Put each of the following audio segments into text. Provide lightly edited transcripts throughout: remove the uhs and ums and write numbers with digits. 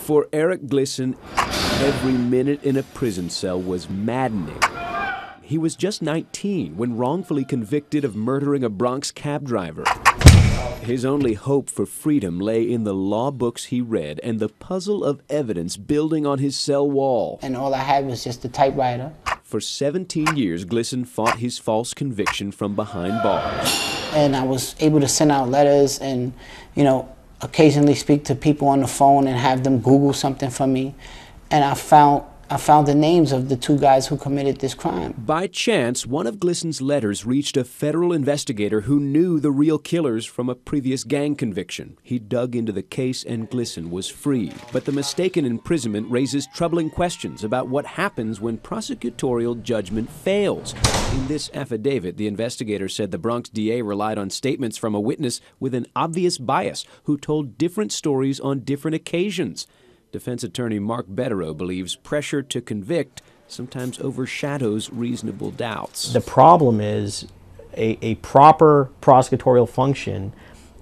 For Eric Glisson, every minute in a prison cell was maddening. He was just 19 when wrongfully convicted of murdering a Bronx cab driver. His only hope for freedom lay in the law books he read and the puzzle of evidence building on his cell wall. And all I had was just a typewriter. For 17 years, Glisson fought his false conviction from behind bars. And I was able to send out letters and, occasionally speak to people on the phone and have them Google something for me. And I found the names of the two guys who committed this crime. By chance, one of Glisson's letters reached a federal investigator who knew the real killers from a previous gang conviction. He dug into the case and Glisson was free. But the mistaken imprisonment raises troubling questions about what happens when prosecutorial judgment fails. In this affidavit, the investigator said the Bronx DA relied on statements from a witness with an obvious bias who told different stories on different occasions. Defense attorney Mark Betterow believes pressure to convict sometimes overshadows reasonable doubts. The problem is a proper prosecutorial function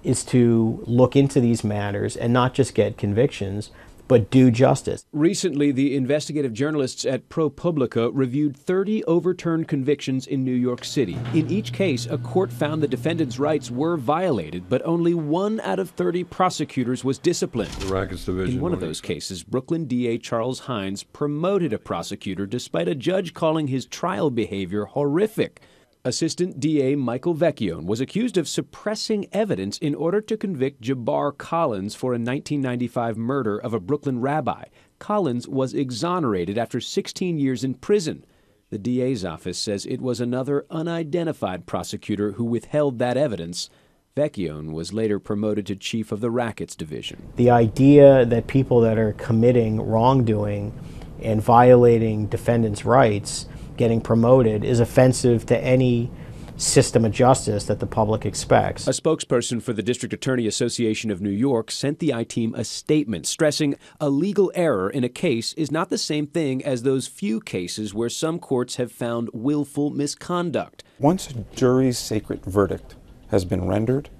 is to look into these matters and not just get convictions, but do justice. Recently, the investigative journalists at ProPublica reviewed 30 overturned convictions in New York City. In each case, a court found the defendant's rights were violated, but only 1 out of 30 prosecutors was disciplined. The Rackets Division. In one of those cases, Brooklyn DA Charles Hines promoted a prosecutor despite a judge calling his trial behavior horrific. Assistant DA Michael Vecchione was accused of suppressing evidence in order to convict Jabbar Collins for a 1995 murder of a Brooklyn rabbi. Collins was exonerated after 16 years in prison. The DA's office says it was another unidentified prosecutor who withheld that evidence. Vecchione was later promoted to chief of the Rackets Division. The idea that people that are committing wrongdoing and violating defendants' rights getting promoted is offensive to any system of justice that the public expects. A spokesperson for the District Attorney Association of New York sent the I-Team a statement stressing a legal error in a case is not the same thing as those few cases where some courts have found willful misconduct. Once a jury's sacred verdict has been rendered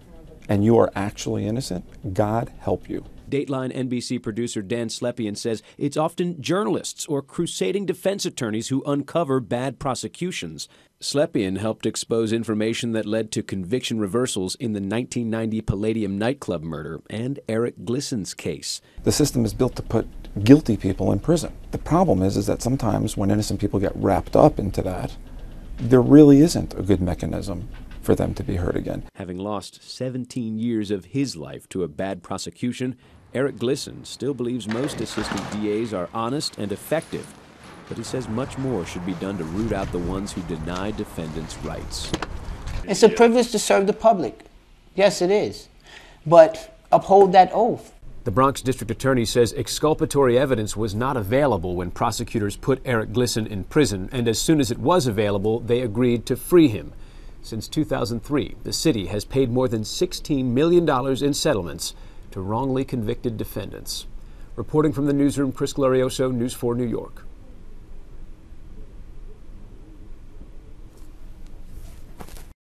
and you are actually innocent, God help you. Dateline NBC producer Dan Slepian says it's often journalists or crusading defense attorneys who uncover bad prosecutions. Slepian helped expose information that led to conviction reversals in the 1990 Palladium nightclub murder and Eric Glisson's case. The system is built to put guilty people in prison. The problem is that sometimes when innocent people get wrapped up into that, there really isn't a good mechanism for them to be heard again. Having lost 17 years of his life to a bad prosecution, Eric Glisson still believes most assistant DAs are honest and effective, but he says much more should be done to root out the ones who deny defendants' rights. It's a privilege to serve the public. Yes, it is. But uphold that oath. The Bronx district attorney says exculpatory evidence was not available when prosecutors put Eric Glisson in prison, and as soon as it was available, they agreed to free him. Since 2003, the city has paid more than $16 million in settlements to wrongly convicted defendants. Reporting from the newsroom, Chris Glorioso, News 4 New York.